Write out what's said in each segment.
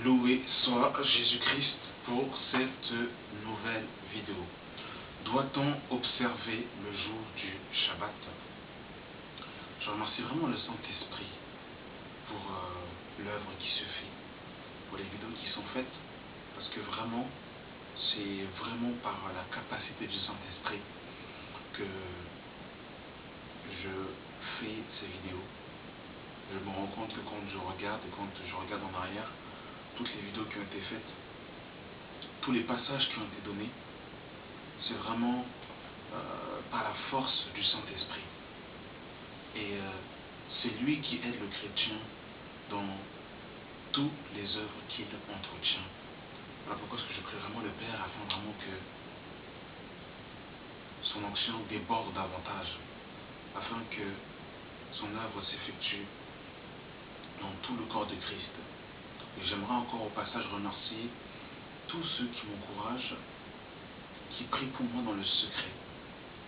Loué soit Jésus-Christ pour cette nouvelle vidéo. Doit-on observer le jour du Shabbat? Je remercie vraiment le Saint-Esprit pour l'œuvre qui se fait, pour les vidéos qui sont faites, parce que vraiment, c'est vraiment par la capacité du Saint-Esprit que je fais ces vidéos. Je me rends compte que quand je regarde en arrière, toutes les vidéos qui ont été faites, tous les passages qui ont été donnés, c'est vraiment par la force du Saint-Esprit. Et c'est lui qui aide le chrétien dans toutes les œuvres qu'il entretient. Voilà pourquoi je prie vraiment le Père afin vraiment que son onction déborde davantage, afin que son œuvre s'effectue dans tout le corps de Christ. Et j'aimerais encore au passage remercier tous ceux qui m'encouragent, qui prient pour moi dans le secret.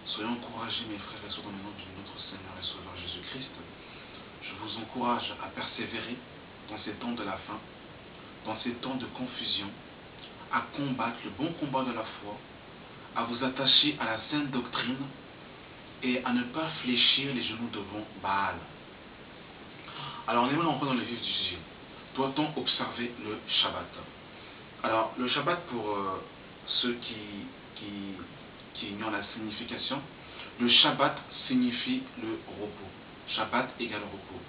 Soyez encouragés mes frères et sœurs dans le nom de notre Seigneur et Sauveur Jésus-Christ. Je vous encourage à persévérer dans ces temps de la fin, dans ces temps de confusion, à combattre le bon combat de la foi, à vous attacher à la sainte doctrine et à ne pas fléchir les genoux devant Baal. Alors on aimerait entrer dans le vif du sujet. Doit-on observer le Shabbat? Alors le Shabbat, pour ceux qui ignorent la signification, le Shabbat signifie le repos. Shabbat égale repos.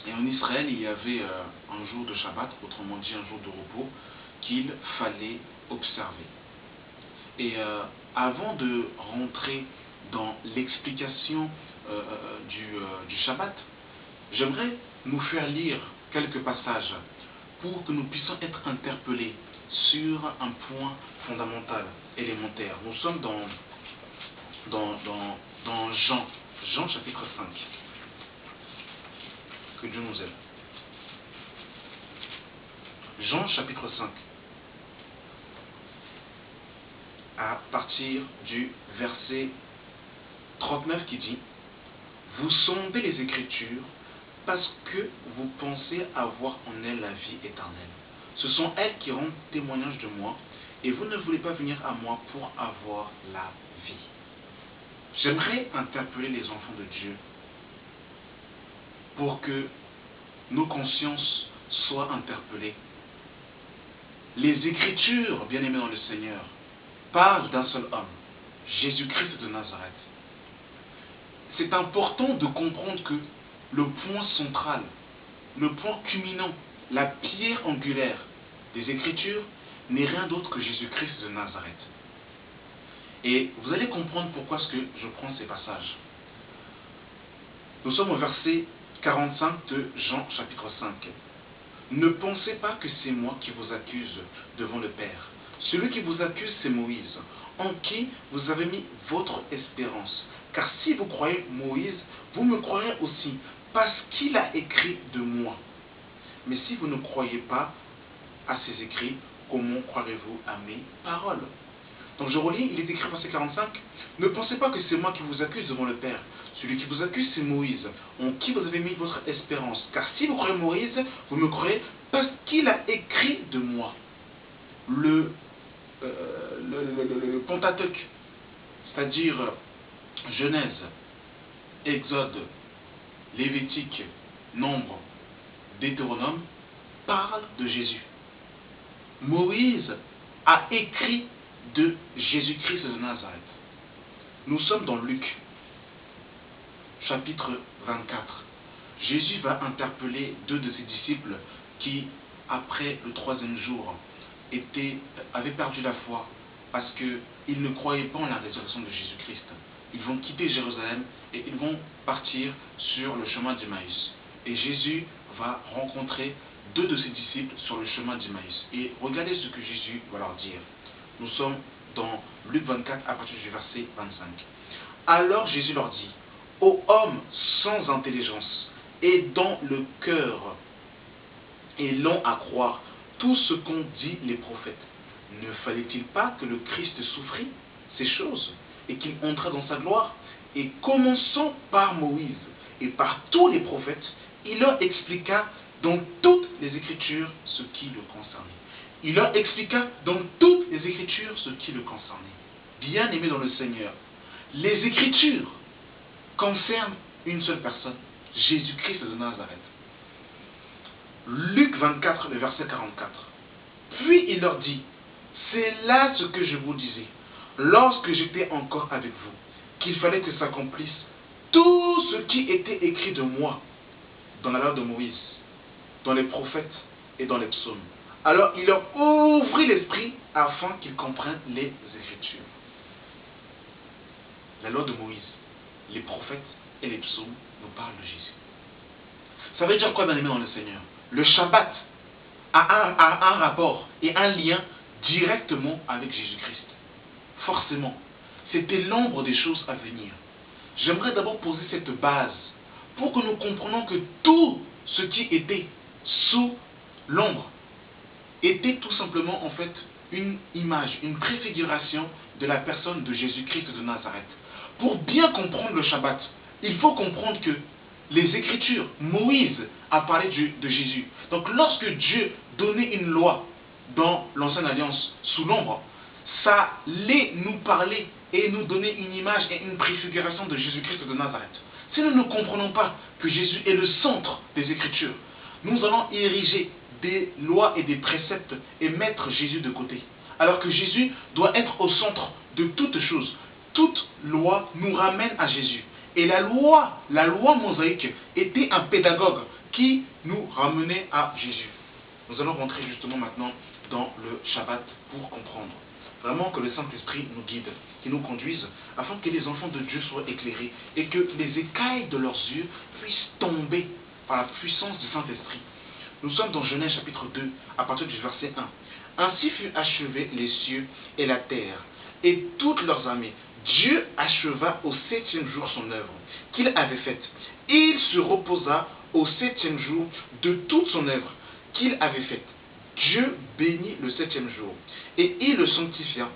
Et en Israël, il y avait un jour de Shabbat, autrement dit un jour de repos, qu'il fallait observer. Et avant de rentrer dans l'explication du Shabbat, j'aimerais nous faire lire quelques passages pour que nous puissions être interpellés sur un point fondamental, élémentaire. Nous sommes dans Jean chapitre 5. Que Dieu nous aide. Jean chapitre 5. À partir du verset 39 qui dit: vous sondez les Écritures parce que vous pensez avoir en elles la vie éternelle. Ce sont elles qui rendent témoignage de moi, et vous ne voulez pas venir à moi pour avoir la vie. J'aimerais interpeller les enfants de Dieu pour que nos consciences soient interpellées. Les Écritures, bien-aimés dans le Seigneur, parlent d'un seul homme, Jésus-Christ de Nazareth. C'est important de comprendre que le point central, le point culminant, la pierre angulaire des Écritures n'est rien d'autre que Jésus-Christ de Nazareth. Et vous allez comprendre pourquoi est-ce que je prends ces passages. Nous sommes au verset 45 de Jean chapitre 5. Ne pensez pas que c'est moi qui vous accuse devant le Père. Celui qui vous accuse, c'est Moïse, en qui vous avez mis votre espérance. Car si vous croyez Moïse, vous me croirez aussi, parce qu'il a écrit de moi. Mais si vous ne croyez pas à ses écrits, comment croirez-vous à mes paroles? Donc je relis, il est écrit verset 45. Ne pensez pas que c'est moi qui vous accuse devant le Père. Celui qui vous accuse, c'est Moïse, en qui vous avez mis votre espérance. Car si vous croyez Moïse, vous me croyez parce qu'il a écrit de moi. Le Pentateuque, c'est-à-dire Genèse, Exode, Lévitique, Nombre, Deutéronome, parle de Jésus. Moïse a écrit de Jésus-Christ de Nazareth. Nous sommes dans Luc, chapitre 24. Jésus va interpeller deux de ses disciples qui, après le troisième jour, avaient perdu la foi parce qu'ils ne croyaient pas en la résurrection de Jésus-Christ. Ils vont quitter Jérusalem et ils vont partir sur le chemin d'Emmaüs. Et Jésus va rencontrer deux de ses disciples sur le chemin d'Emmaüs. Et regardez ce que Jésus va leur dire. Nous sommes dans Luc 24 à partir du verset 25. Alors Jésus leur dit: ô hommes sans intelligence et dont le cœur est long à croire tout ce qu'ont dit les prophètes, ne fallait-il pas que le Christ souffrit ces choses et qu'il entra dans sa gloire? Et commençant par Moïse et par tous les prophètes, il leur expliqua dans toutes les Écritures ce qui le concernait. Il leur expliqua dans toutes les Écritures ce qui le concernait. Bien-aimés dans le Seigneur, les Écritures concernent une seule personne, Jésus-Christ de Nazareth. Luc 24, le verset 44. Puis il leur dit, c'est là ce que je vous disais, lorsque j'étais encore avec vous, qu'il fallait que s'accomplisse tout ce qui était écrit de moi dans la loi de Moïse, dans les prophètes et dans les psaumes. Alors il leur ouvrit l'esprit afin qu'ils comprennent les Écritures. La loi de Moïse, les prophètes et les psaumes nous parlent de Jésus. Ça veut dire quoi, bien-aimé dans le Seigneur? Le Shabbat a un rapport et un lien directement avec Jésus-Christ. Forcément, c'était l'ombre des choses à venir. J'aimerais d'abord poser cette base pour que nous comprenions que tout ce qui était sous l'ombre était tout simplement en fait une image, une préfiguration de la personne de Jésus-Christ de Nazareth. Pour bien comprendre le Shabbat, il faut comprendre que les Écritures, Moïse a parlé de Jésus. Donc lorsque Dieu donnait une loi dans l'Ancienne Alliance sous l'ombre, ça allait nous parler et nous donner une image et une préfiguration de Jésus-Christ de Nazareth. Si nous ne comprenons pas que Jésus est le centre des Écritures, nous allons ériger des lois et des préceptes et mettre Jésus de côté. Alors que Jésus doit être au centre de toutes choses. Toute loi nous ramène à Jésus. Et la loi mosaïque était un pédagogue qui nous ramenait à Jésus. Nous allons rentrer justement maintenant dans le Shabbat pour comprendre. Vraiment que le Saint-Esprit nous guide, qui nous conduise, afin que les enfants de Dieu soient éclairés et que les écailles de leurs yeux puissent tomber par la puissance du Saint-Esprit. Nous sommes dans Genèse chapitre 2, à partir du verset 1. Ainsi fut achevé les cieux et la terre, et toutes leurs armées. Dieu acheva au 7e jour son œuvre qu'il avait faite. Il se reposa au 7e jour de toute son œuvre qu'il avait faite. Dieu bénit le 7e jour, et il le sanctifia,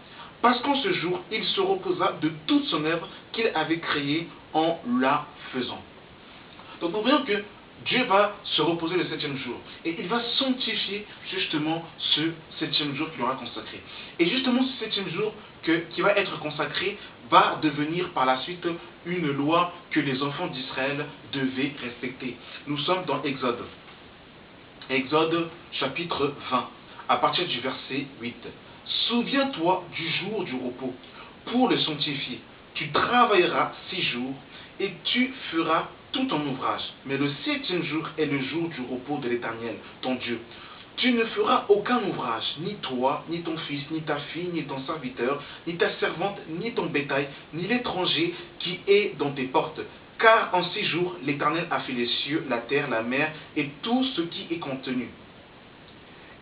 parce qu'en ce jour, il se reposa de toute son œuvre qu'il avait créée en la faisant. Donc nous voyons que Dieu va se reposer le 7e jour, et il va sanctifier justement ce 7e jour qu'il aura consacré. Et justement ce 7e jour qui va être consacré va devenir par la suite une loi que les enfants d'Israël devaient respecter. Nous sommes dans Exode. Exode chapitre 20, à partir du verset 8. Souviens-toi du jour du repos, pour le sanctifier. Tu travailleras 6 jours, et tu feras tout ton ouvrage. Mais le 7e jour est le jour du repos de l'Éternel, ton Dieu. Tu ne feras aucun ouvrage, ni toi, ni ton fils, ni ta fille, ni ton serviteur, ni ta servante, ni ton bétail, ni l'étranger qui est dans tes portes. Car en 6 jours, l'Éternel a fait les cieux, la terre, la mer et tout ce qui est contenu.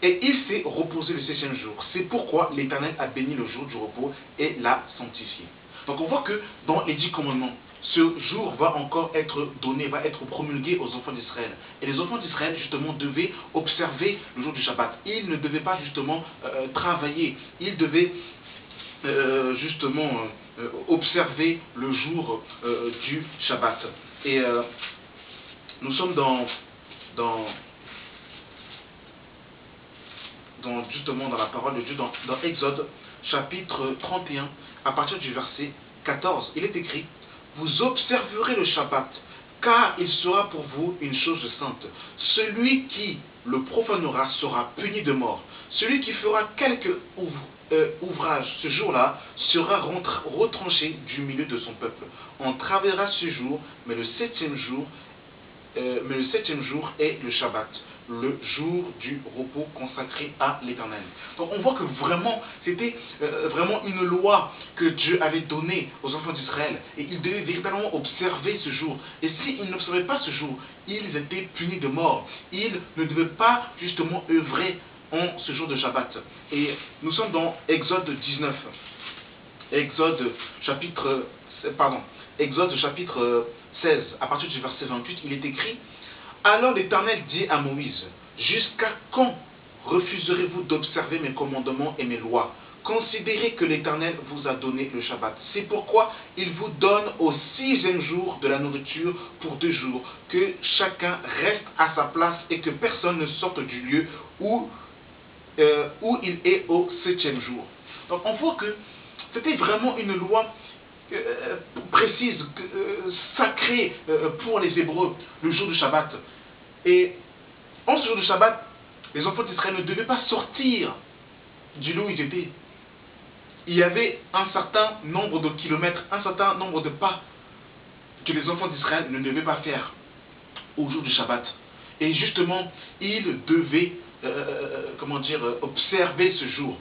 Et il s'est reposé le 7e jour. C'est pourquoi l'Éternel a béni le jour du repos et l'a sanctifié. Donc on voit que dans les 10 commandements, ce jour va encore être donné, va être promulgué aux enfants d'Israël. Et les enfants d'Israël, justement, devaient observer le jour du Shabbat. Ils ne devaient pas, justement, travailler. Ils devaient, justement, observer le jour du Shabbat. Et nous sommes justement dans la parole de Dieu, dans Exode, chapitre 31, à partir du verset 14. Il est écrit: vous observerez le Shabbat, car il sera pour vous une chose sainte. Celui qui le profanera sera puni de mort. Celui qui fera quelque ouvrage ce jour-là sera retranché du milieu de son peuple. On travaillera ce jour, mais le 7e jour est le Shabbat, le jour du repos consacré à l'Éternel. Donc on voit que vraiment, c'était vraiment une loi que Dieu avait donnée aux enfants d'Israël. Et ils devaient véritablement observer ce jour. Et s'ils n'observaient pas ce jour, ils étaient punis de mort. Ils ne devaient pas justement œuvrer en ce jour de Shabbat. Et nous sommes dans Exode 19. Exode chapitre 16, à partir du verset 28, il est écrit: alors l'Éternel dit à Moïse: jusqu'à quand refuserez-vous d'observer mes commandements et mes lois? considérez que l'Éternel vous a donné le Shabbat. C'est pourquoi il vous donne au 6e jour de la nourriture pour 2 jours, que chacun reste à sa place et que personne ne sorte du lieu où il est au 7e jour. Donc on voit que c'était vraiment une loi précise, sacrée pour les Hébreux, le jour du Shabbat. Et en ce jour du Shabbat, les enfants d'Israël ne devaient pas sortir du lieu où ils étaient. Il y avait un certain nombre de kilomètres, un certain nombre de pas que les enfants d'Israël ne devaient pas faire au jour du Shabbat. Et justement, ils devaient observer ce jour.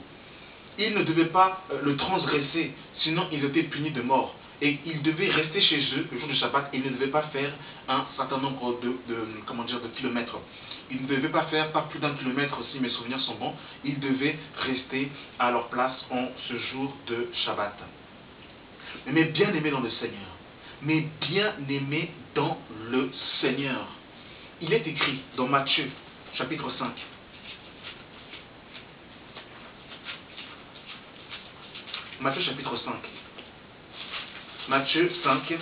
Ils ne devaient pas le transgresser, sinon ils étaient punis de mort. Et ils devaient rester chez eux le jour du Shabbat et ils ne devaient pas faire un certain nombre de kilomètres. Ils ne devaient pas faire pas plus d'1 kilomètre si mes souvenirs sont bons. Ils devaient rester à leur place en ce jour de Shabbat. Mais mes bien-aimés dans le Seigneur, mes bien-aimés dans le Seigneur, il est écrit dans Matthieu chapitre 5. Matthieu chapitre 5. Matthieu 5,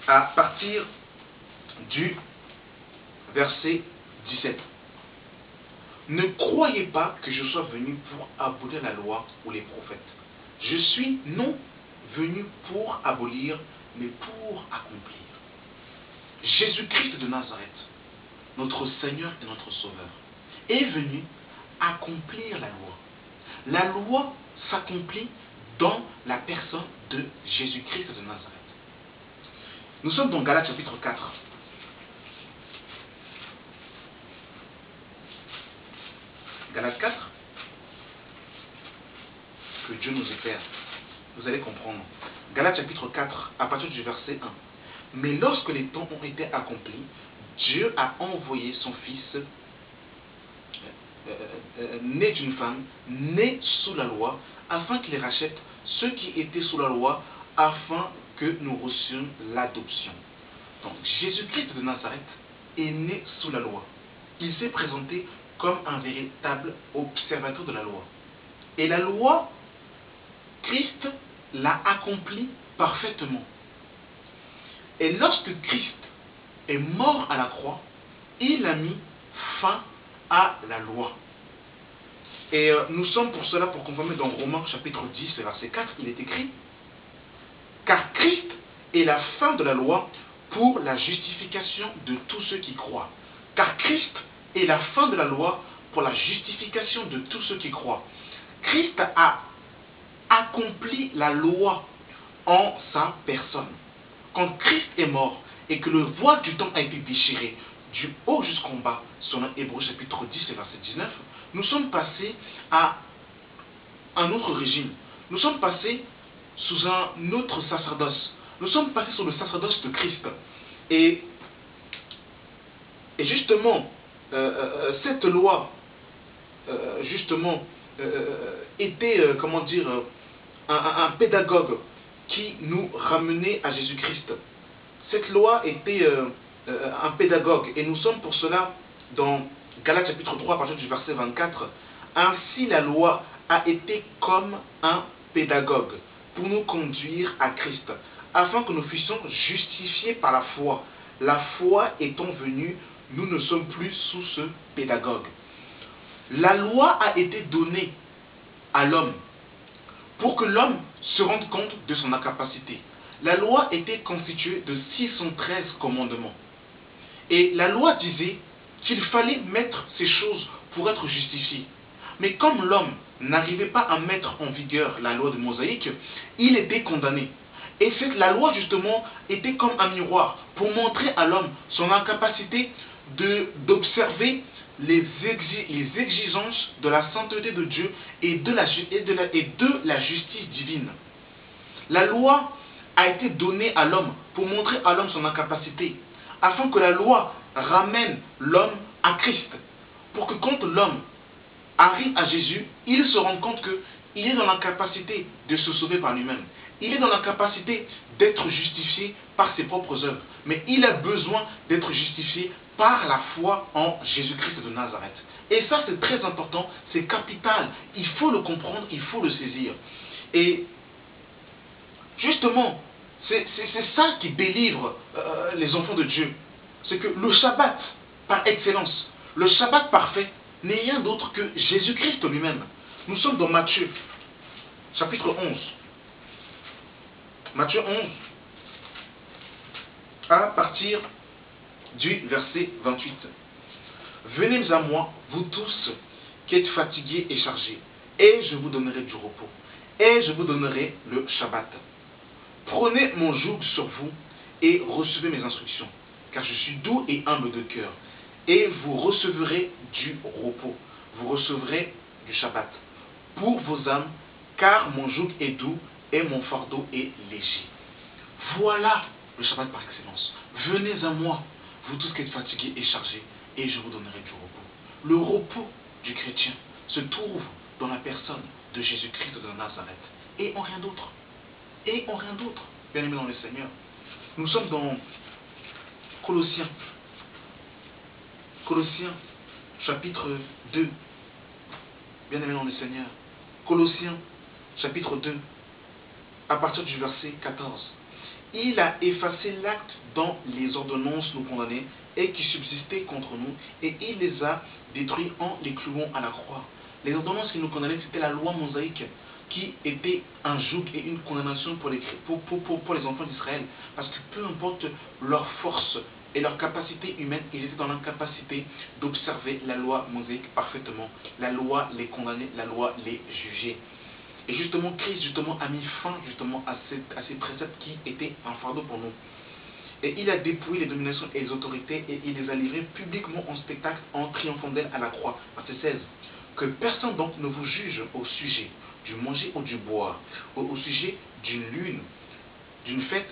à partir du verset 17. Ne croyez pas que je sois venu pour abolir la loi ou les prophètes. Je suis non venu pour abolir, mais pour accomplir. Jésus-Christ de Nazareth, notre Seigneur et notre Sauveur, est venu accomplir la loi. La loi s'accomplit dans la personne de Jésus-Christ de Nazareth. Nous sommes dans Galates chapitre 4. Galates 4. Que Dieu nous éclaire. Vous allez comprendre. Galates chapitre 4, à partir du verset 1. Mais lorsque les temps ont été accomplis, Dieu a envoyé son Fils, né d'une femme, né sous la loi, afin qu'il rachète ceux qui étaient sous la loi, afin que nous reçuions l'adoption. Donc Jésus-Christ de Nazareth est né sous la loi. Il s'est présenté comme un véritable observateur de la loi. Et la loi, Christ l'a accomplie parfaitement. Et lorsque Christ est mort à la croix, il a mis fin à la loi. Et nous sommes pour cela, pour confirmer dans Romains chapitre 10, verset 4, il est écrit: car Christ est la fin de la loi pour la justification de tous ceux qui croient. Car Christ est la fin de la loi pour la justification de tous ceux qui croient. Christ a accompli la loi en sa personne. Quand Christ est mort et que le voile du temps a été déchiré du haut jusqu'en bas, selon Hébreux chapitre 10 verset 19, nous sommes passés à un autre régime. Nous sommes passés sous un autre sacerdoce. Nous sommes passés sous le sacerdoce de Christ. Et justement, cette loi, était, un pédagogue qui nous ramenait à Jésus-Christ. Cette loi était un pédagogue. Et nous sommes pour cela dans Galates chapitre 3, à partir du verset 24. Ainsi la loi a été comme un pédagogue pour nous conduire à Christ, afin que nous fussions justifiés par la foi. La foi étant venue, nous ne sommes plus sous ce pédagogue. La loi a été donnée à l'homme pour que l'homme se rende compte de son incapacité. La loi était constituée de 613 commandements. Et la loi disait qu'il fallait mettre ces choses pour être justifié. Mais comme l'homme n'arrivait pas à mettre en vigueur la loi de Mosaïque, il était condamné. Et la loi, justement, était comme un miroir pour montrer à l'homme son incapacité d'observer les exigences de la sainteté de Dieu et de la justice divine. La loi a été donnée à l'homme pour montrer à l'homme son incapacité, afin que la loi ramène l'homme à Christ, pour que quand l'homme arrive à Jésus, il se rend compte qu'il est dans l'incapacité de se sauver par lui-même. Il est dans l'incapacité d'être justifié par ses propres œuvres. Mais il a besoin d'être justifié par la foi en Jésus-Christ de Nazareth. Et ça, c'est très important, c'est capital. Il faut le comprendre, il faut le saisir. Et justement, c'est ça qui délivre les enfants de Dieu. C'est que le Shabbat, par excellence, le Shabbat parfait, n'est rien d'autre que Jésus-Christ lui-même. Nous sommes dans Matthieu, chapitre 11. Matthieu 11, à partir du verset 28. Venez à moi, vous tous qui êtes fatigués et chargés, et je vous donnerai du repos, et je vous donnerai le Shabbat. Prenez mon joug sur vous et recevez mes instructions, car je suis doux et humble de cœur, et vous recevrez du repos, vous recevrez du Shabbat pour vos âmes, car mon joug est doux et mon fardeau est léger. Voilà le Shabbat par excellence. Venez à moi, vous tous qui êtes fatigués et chargés, et je vous donnerai du repos. Le repos du chrétien se trouve dans la personne de Jésus-Christ de Nazareth, et en rien d'autre. Et en rien d'autre, bien aimé dans le Seigneur. Nous sommes dans Colossiens. Colossiens, chapitre 2. Bien aimé dans le Seigneur. Colossiens, chapitre 2, à partir du verset 14. Il a effacé l'acte dont les ordonnances nous condamnaient et qui subsistaient contre nous, et il les a détruits en les clouant à la croix. Les ordonnances qui nous condamnaient, c'était la loi mosaïque, qui était un joug et une condamnation pour les enfants d'Israël, parce que peu importe leur force et leur capacité humaine, ils étaient dans l'incapacité d'observer la loi mosaïque parfaitement. La loi les condamnait, la loi les jugeait. Et justement, Christ a mis fin à ces préceptes qui étaient un fardeau pour nous. Et il a dépouillé les dominations et les autorités, et il les a livrées publiquement en spectacle en triomphant d'elles à la croix. Verset 16. Que personne donc ne vous juge au sujet du manger ou du boire, ou au sujet d'une lune, d'une fête,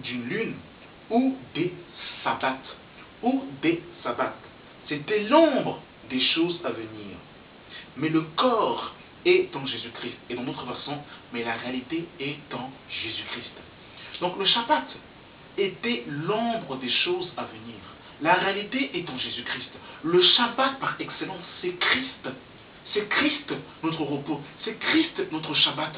d'une lune, ou des sabbats. Ou des sabbats. C'était l'ombre des choses à venir. Mais le corps est en Jésus-Christ. Et dans d'autres versants, mais la réalité est en Jésus-Christ. Donc le Shabbat était l'ombre des choses à venir. La réalité est en Jésus-Christ. Le Shabbat par excellence, c'est Christ. C'est Christ notre repos. C'est Christ notre Shabbat.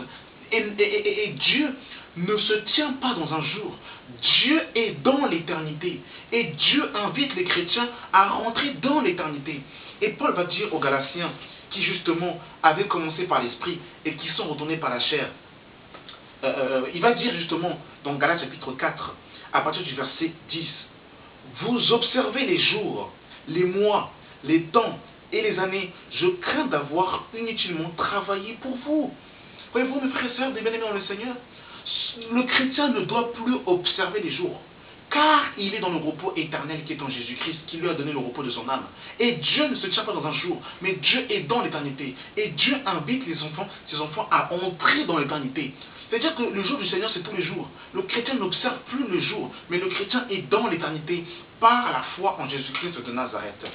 Et Dieu ne se tient pas dans un jour. Dieu est dans l'éternité. Et Dieu invite les chrétiens à rentrer dans l'éternité. Et Paul va dire aux Galatiens, qui justement avaient commencé par l'esprit et qui sont retournés par la chair, il va dire justement dans Galates chapitre 4, à partir du verset 10, vous observez les jours, les mois, les temps et les années. Je crains d'avoir inutilement travaillé pour vous. Voyez-vous, mes frères et sœurs, des bien-aimés dans le Seigneur, le chrétien ne doit plus observer les jours, car il est dans le repos éternel qui est en Jésus-Christ, qui lui a donné le repos de son âme. Et Dieu ne se tient pas dans un jour, mais Dieu est dans l'éternité. Et Dieu invite ses enfants à entrer dans l'éternité. C'est-à-dire que le jour du Seigneur, c'est tous les jours. Le chrétien n'observe plus le jour, mais le chrétien est dans l'éternité par la foi en Jésus-Christ de Nazareth.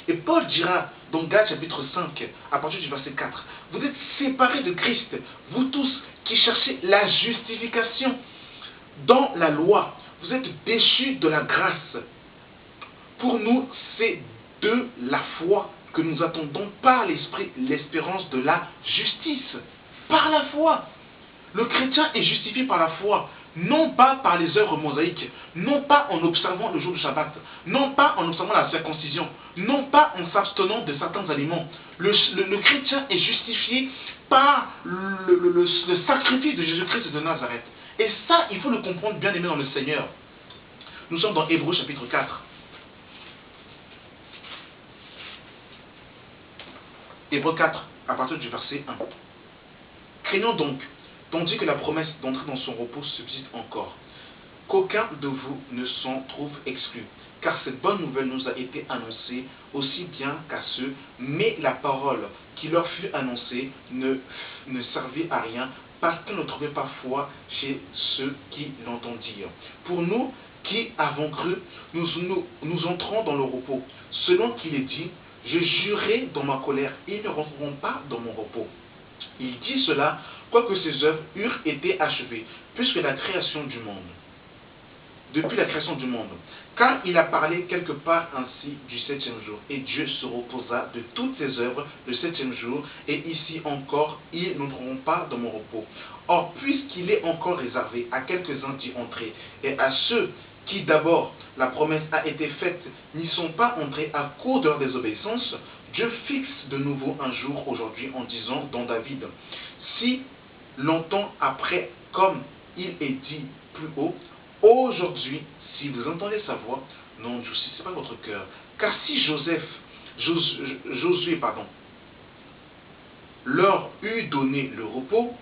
Et Paul dira dans Galates chapitre 5, à partir du verset 4, vous êtes séparés de Christ, vous tous qui cherchez la justification dans la loi. Vous êtes déchus de la grâce. Pour nous, c'est de la foi que nous attendons par l'Esprit l'espérance de la justice. Par la foi. Le chrétien est justifié par la foi, non pas par les œuvres mosaïques, non pas en observant le jour du Shabbat, non pas en observant la circoncision, non pas en s'abstenant de certains aliments. Le chrétien est justifié par le sacrifice de Jésus-Christ de Nazareth. Et ça, il faut le comprendre, bien aimé dans le Seigneur. Nous sommes dans Hébreux chapitre 4. Hébreux 4, à partir du verset 1. Craignons donc, tandis que la promesse d'entrer dans son repos subsiste encore, qu'aucun de vous ne s'en trouve exclu, car cette bonne nouvelle nous a été annoncée aussi bien qu'à ceux, mais la parole qui leur fut annoncée ne servit à rien, parce qu'ils ne trouvaient pas foi chez ceux qui l'entendirent. Pour nous qui avons cru, nous entrons dans le repos, selon qu'il est dit, je jurai dans ma colère, ils ne rentreront pas dans mon repos. Il dit cela, quoique ses œuvres eurent été achevées, puisque la création du monde. depuis la création du monde. Car il a parlé quelque part ainsi du septième jour. Et Dieu se reposa de toutes ses œuvres le septième jour. Et ici encore, ils n'entreront pas dans mon repos. Or, puisqu'il est encore réservé à quelques-uns d'y entrer, et à ceux qui d'abord la promesse a été faite n'y sont pas entrés à cause de leur désobéissance, Dieu fixe de nouveau un jour aujourd'hui en disant dans David, si longtemps après, comme il est dit plus haut, aujourd'hui, si vous entendez sa voix, n'endurcissez pas votre cœur. Car si Josué, leur eût donné le repos,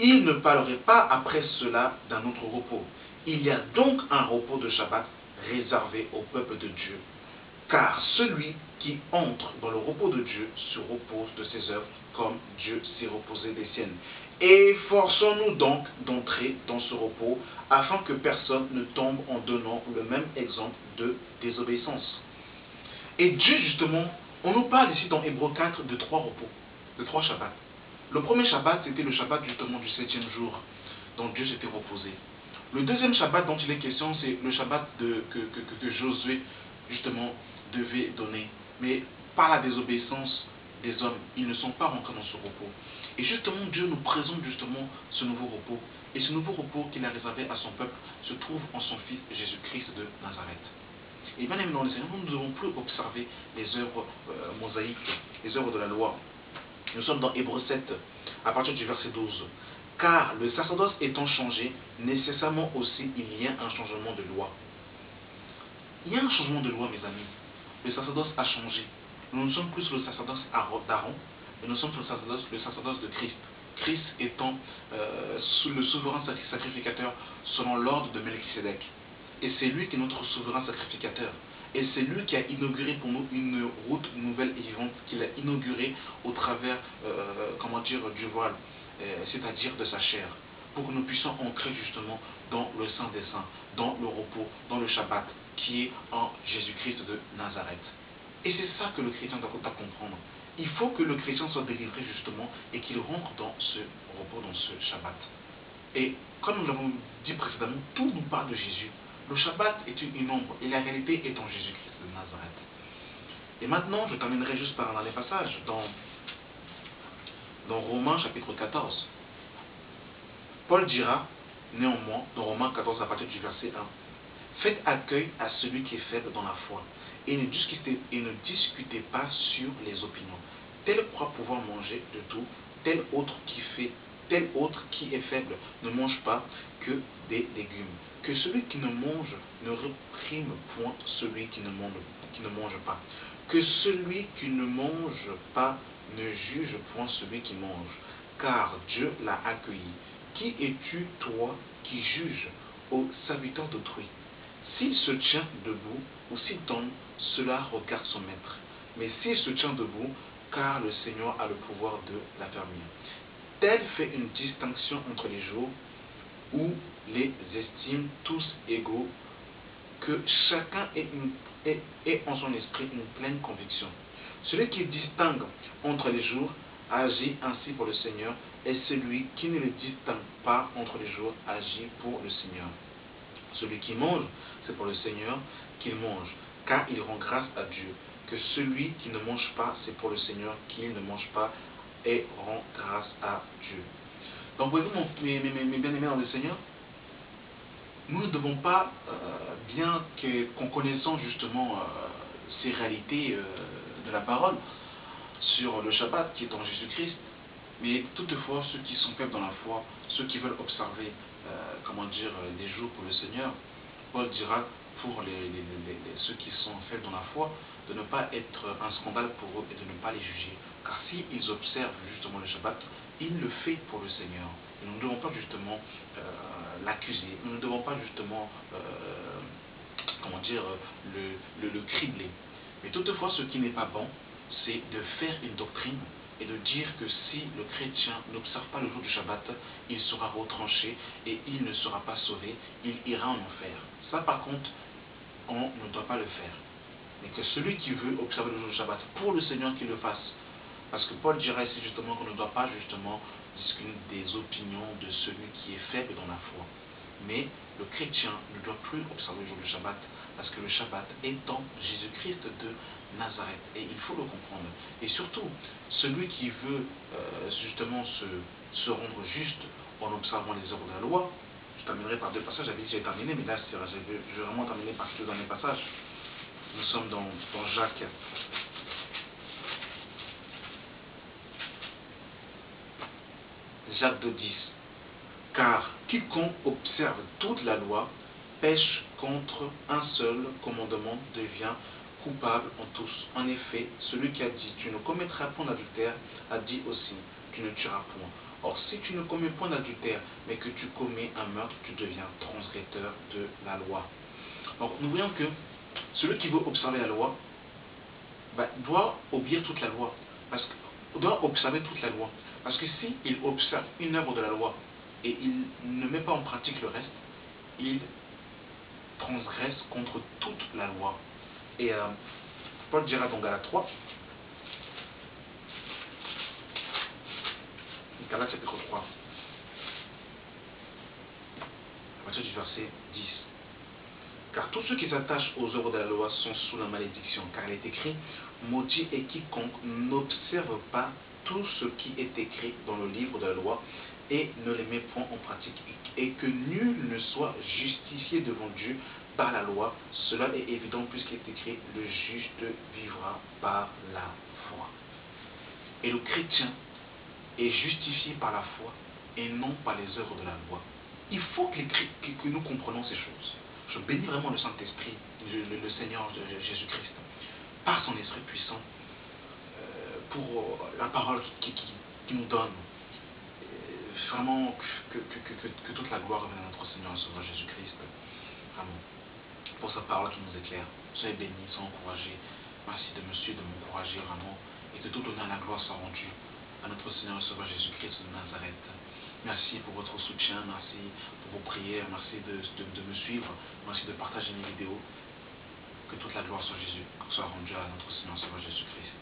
il ne parlerait pas après cela d'un autre repos. Il y a donc un repos de Shabbat réservé au peuple de Dieu. Car celui qui entre dans le repos de Dieu se repose de ses œuvres comme Dieu s'est reposé des siennes. Efforçons-nous donc d'entrer dans ce repos afin que personne ne tombe en donnant le même exemple de désobéissance. Et Dieu justement, on nous parle ici dans Hébreux 4 de 3 repos, de 3 Shabbats. Le premier Shabbat c'était le Shabbat justement du 7e jour dont Dieu s'était reposé. Le deuxième Shabbat dont il est question c'est le Shabbat que Josué justement devait donner. Mais par la désobéissance des hommes, ils ne sont pas rentrés dans ce repos. Et justement, Dieu nous présente justement ce nouveau repos. Et ce nouveau repos qu'il a réservé à son peuple se trouve en son Fils Jésus-Christ de Nazareth. Et bien évidemment, dans le Seigneur, nous ne devons plus observer les œuvres mosaïques, les œuvres de la loi. Nous sommes dans Hébreux 7, à partir du verset 12. Car le sacerdoce étant changé, nécessairement aussi il y a un changement de loi. Il y a un changement de loi, mes amis. Le sacerdoce a changé. Nous ne sommes plus sur le sacerdoce d'Aaron, mais nous sommes sur le sacerdoce de Christ. Christ étant le souverain sacrificateur selon l'ordre de Melchisédek. Et c'est lui qui est notre souverain sacrificateur. Et c'est lui qui a inauguré pour nous une route nouvelle et vivante, qu'il a inaugurée au travers, du voile, c'est-à-dire de sa chair, pour que nous puissions entrer justement dans le Saint des Saints, dans le repos, dans le Shabbat, qui est en Jésus-Christ de Nazareth. Et c'est ça que le chrétien doit comprendre. Il faut que le chrétien soit délivré justement et qu'il rentre dans ce repos, dans ce Shabbat. Et comme nous l'avons dit précédemment, tout nous parle de Jésus. Le Shabbat est une ombre et la réalité est en Jésus-Christ de Nazareth. Et maintenant, je terminerai juste par un dernier passage dans Romains chapitre 14. Paul dira néanmoins dans Romains 14 à partir du verset 1, faites accueil à celui qui est faible dans la foi et ne discutez pas sur les opinions. Tel croit pouvoir manger de tout, tel autre qui est faible ne mange pas que des légumes. Que celui qui ne mange ne réprime point celui qui ne mange pas. Que celui qui ne mange pas ne juge point celui qui mange, car Dieu l'a accueilli. Qui es-tu, toi, qui juges au serviteur d'autrui? S'il se tient debout ou s'il tombe, cela regarde son maître. Mais s'il se tient debout, car le Seigneur a le pouvoir de l'affermir. Tel fait une distinction entre les jours où les estime tous égaux, que chacun ait en son esprit une pleine conviction. Celui qui distingue entre les jours agit ainsi pour le Seigneur, et celui qui ne le distingue pas entre les jours agit pour le Seigneur. Celui qui mange, c'est pour le Seigneur qu'il mange, car il rend grâce à Dieu. Que celui qui ne mange pas, c'est pour le Seigneur qu'il ne mange pas et rend grâce à Dieu. Donc, voyez-vous, mes bien-aimés dans le Seigneur, nous ne devons pas, bien qu'en connaissant justement ces réalités de la parole sur le Shabbat qui est en Jésus-Christ, mais toutefois ceux qui sont faibles dans la foi, ceux qui veulent observer, les jours pour le Seigneur, Paul dira pour ceux qui sont faibles dans la foi, de ne pas être un scandale pour eux et de ne pas les juger. Car s'ils observent justement le Shabbat, ils le font pour le Seigneur. Et nous ne devons pas justement l'accuser, nous ne devons pas justement le cribler. Mais toutefois, ce qui n'est pas bon, c'est de faire une doctrine et de dire que si le chrétien n'observe pas le jour du Shabbat, il sera retranché et il ne sera pas sauvé, il ira en enfer. Ça par contre, on ne doit pas le faire. Mais que celui qui veut observer le jour du Shabbat pour le Seigneur qu'il le fasse. Parce que Paul dira ici justement qu'on ne doit pas justement discuter des opinions de celui qui est faible dans la foi. Mais le chrétien ne doit plus observer le jour du Shabbat, parce que le Shabbat est en Jésus-Christ de Nazareth. Et il faut le comprendre. Et surtout, celui qui veut justement se rendre juste en observant les œuvres de la loi, je terminerai par deux passages. J'avais dit que j'ai terminé, mais là, je vais vraiment terminer par quelques derniers passages. Nous sommes dans Jacques. Jacques 2,10. Car quiconque observe toute la loi pêche contre un seul commandement devient coupable en tous. En effet, celui qui a dit tu ne commettras point d'adultère a dit aussi tu ne tueras point. Or, si tu ne commets point d'adultère, mais que tu commets un meurtre, tu deviens transgresseur de la loi. Donc, nous voyons que celui qui veut observer la loi doit obéir toute la loi. Doit observer toute la loi. Parce que s'il observe une œuvre de la loi et il ne met pas en pratique le reste, il transgresse contre toute la loi. Et Paul dira donc Galates 3, Galates chapitre 3, à partir du verset 10. Car tous ceux qui s'attachent aux œuvres de la loi sont sous la malédiction, car il est écrit, maudit est quiconque n'observe pas tout ce qui est écrit dans le livre de la loi et ne les met point en pratique, et que nul ne soit justifié devant Dieu par la loi. Cela est évident puisqu'il est écrit, le juste vivra par la foi. Et le chrétien est justifié par la foi et non par les œuvres de la loi. Il faut que nous comprenions ces choses. Je bénis vraiment le Saint-Esprit, le Seigneur Jésus-Christ, par son Esprit puissant, pour la parole qui nous donne. Vraiment, que toute la gloire revienne à notre Seigneur et Sauveur Jésus-Christ. Vraiment, pour sa parole qui nous éclaire. Soyez bénis, soyez encouragés. Merci de me suivre, de m'encourager vraiment. Et que tout honneur et la gloire soit rendue à notre Seigneur et Sauveur Jésus-Christ de Nazareth. Merci pour votre soutien, merci pour vos prières, merci de me suivre, merci de partager mes vidéos. Que toute la gloire soit rendue à notre Seigneur et Sauveur Jésus-Christ.